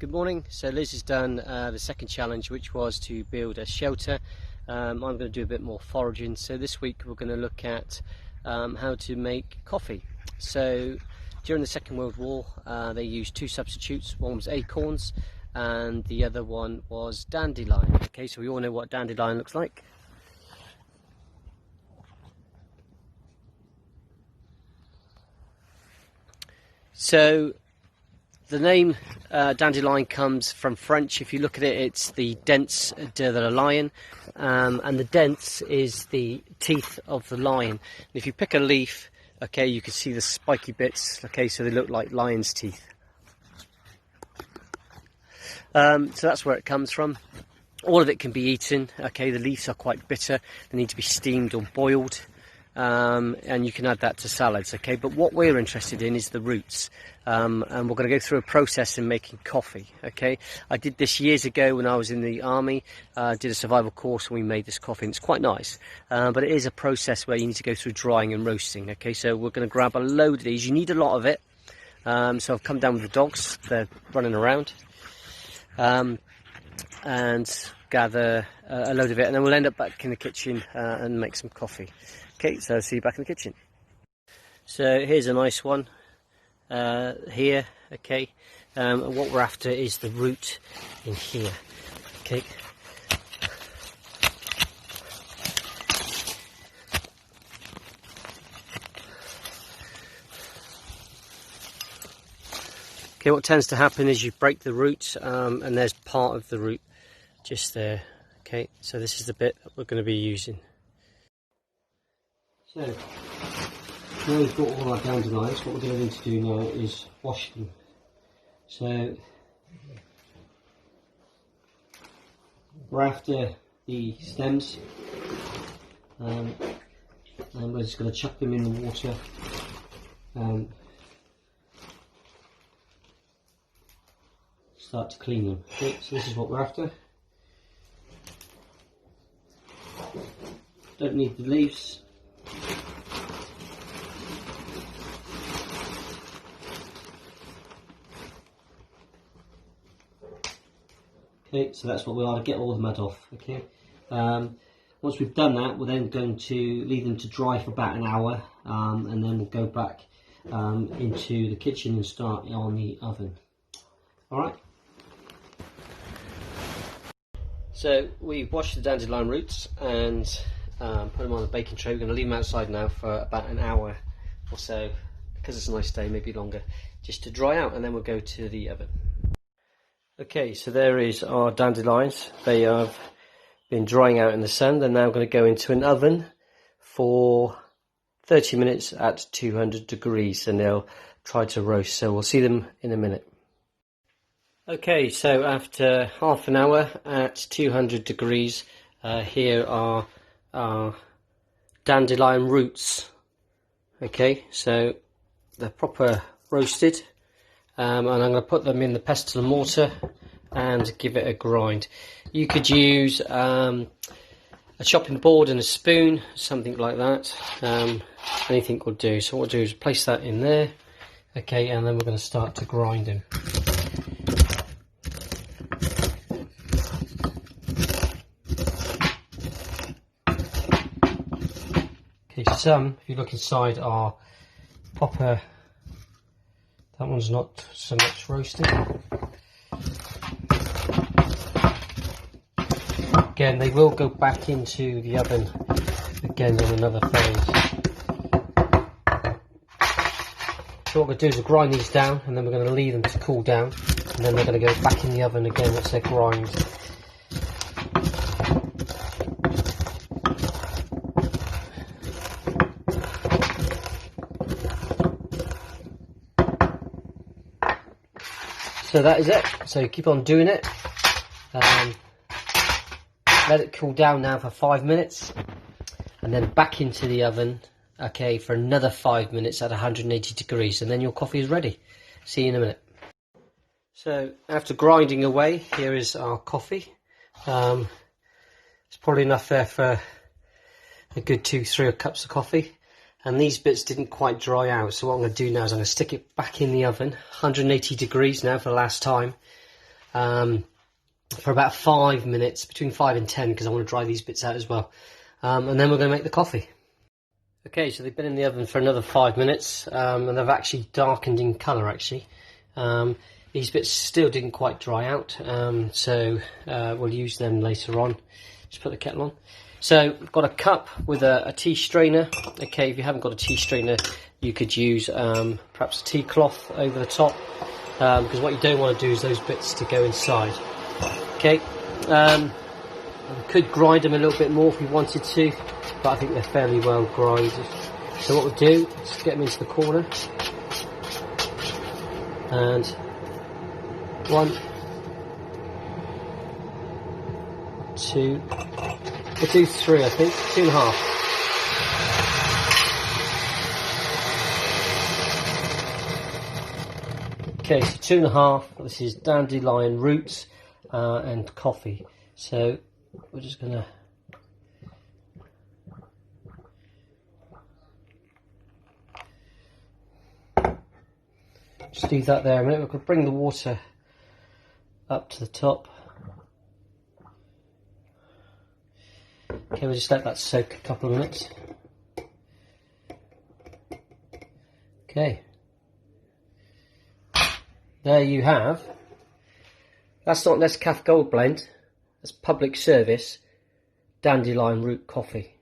Good morning. So Liz has done the second challenge, which was to build a shelter. I'm going to do a bit more foraging. So this week we're going to look at how to make coffee. So during the Second World War they used two substitutes. One was acorns and the other one was dandelion. Okay, so we all know what dandelion looks like. So the name dandelion comes from French. If you look at it, it's the dents de the lion, and the dents is the teeth of the lion. And if you pick a leaf, okay, you can see the spiky bits, okay, so they look like lion's teeth. So that's where it comes from. All of it can be eaten, okay, the leaves are quite bitter, they need to be steamed or boiled. And you can add that to salads, okay, but what we're interested in is the roots, and we're going to go through a process in making coffee. Okay, I did this years ago when I was in the army, did a survival course and we made this coffee, and it's quite nice, but it is a process where you need to go through drying and roasting. Okay, so we're going to grab a load of these. You need a lot of it, so I've come down with the dogs, they're running around, and gather a load of it, and then we'll end up back in the kitchen and make some coffee. Okay, so I'll see you back in the kitchen. So here's a nice one here, okay, and what we're after is the root in here, okay. Okay, what tends to happen is you break the root, and there's part of the root just there, okay, so this is the bit that we're going to be using. So, now we've got all our dandelions, what we're going to need to do now is wash them. So, we're after the stems, and we're just going to chuck them in the water and start to clean them. Okay, so this is what we're after. Don't need the leaves. Okay, so that's what we are, to get all the mud off. Okay, once we've done that, we're then going to leave them to dry for about an hour, and then we'll go back into the kitchen and start on the oven. All right. So we've washed the dandelion roots and put them on the baking tray. We're going to leave them outside now for about an hour or so, because it's a nice day, maybe longer, just to dry out, and then we'll go to the oven. Okay, so there is our dandelions. They have been drying out in the sun. They're now going to go into an oven for 30 minutes at 200 degrees, and they'll try to roast. So we'll see them in a minute. Okay, so after half an hour at 200 degrees, here are our dandelion roots. Okay, so they're proper roasted. And I'm going to put them in the pestle and mortar and give it a grind. You could use a chopping board and a spoon, something like that. Anything will do. So what we'll do is place that in there. Okay, and then we're going to start to grind them. Okay, some, if you look inside, are proper. That one's not so much roasted. Again, they will go back into the oven again in another phase. So what we're going to do is we'll grind these down, and then we're going to leave them to cool down, and then they're going to go back in the oven again once they're grind. So that is it. So keep on doing it. Let it cool down now for 5 minutes, and then back into the oven, okay, for another 5 minutes at 180 degrees, and then your coffee is ready. See you in a minute. So after grinding away, here is our coffee. It's probably enough there for a good 2-3 cups of coffee. And these bits didn't quite dry out, so what I'm going to do now is I'm going to stick it back in the oven, 180 degrees now for the last time, for about 5 minutes, between 5 and 10, because I want to dry these bits out as well. And then we're going to make the coffee. Okay, so they've been in the oven for another 5 minutes, and they've actually darkened in colour, actually. These bits still didn't quite dry out, so we'll use them later on. Just put the kettle on. So I've got a cup with a tea strainer. Okay, if you haven't got a tea strainer, you could use perhaps a tea cloth over the top, because what you don't want to do is those bits to go inside. Okay, we could grind them a little bit more if we wanted to, but I think they're fairly well grinded. So what we'll do is get them into the corner, and 1, 2, we'll do 3, I think, 2.5. Okay, so 2.5. This is dandelion roots and coffee. So we're just gonna just leave that there a minute. We're gonna bring the water up to the top. Okay, we'll just let that soak a couple of minutes. Okay. There you have. That's not Nescafe Gold Blend. That's public service dandelion root coffee.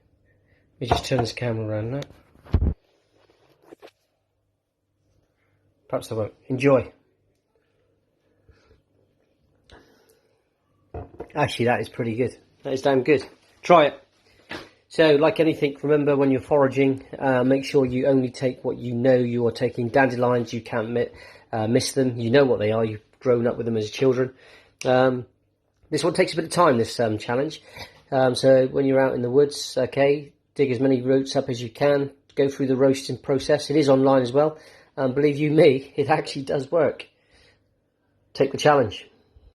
Let me just turn this camera around now. Perhaps I won't. Enjoy. Actually, that is pretty good. That is damn good. Try it. So, like anything, remember when you're foraging, make sure you only take what you know you are taking. Dandelions, you can't miss them. You know what they are. You've grown up with them as children. This one takes a bit of time, this challenge. So when you're out in the woods, okay, dig as many roots up as you can. Go through the roasting process. It is online as well. Believe you me, it actually does work. Take the challenge.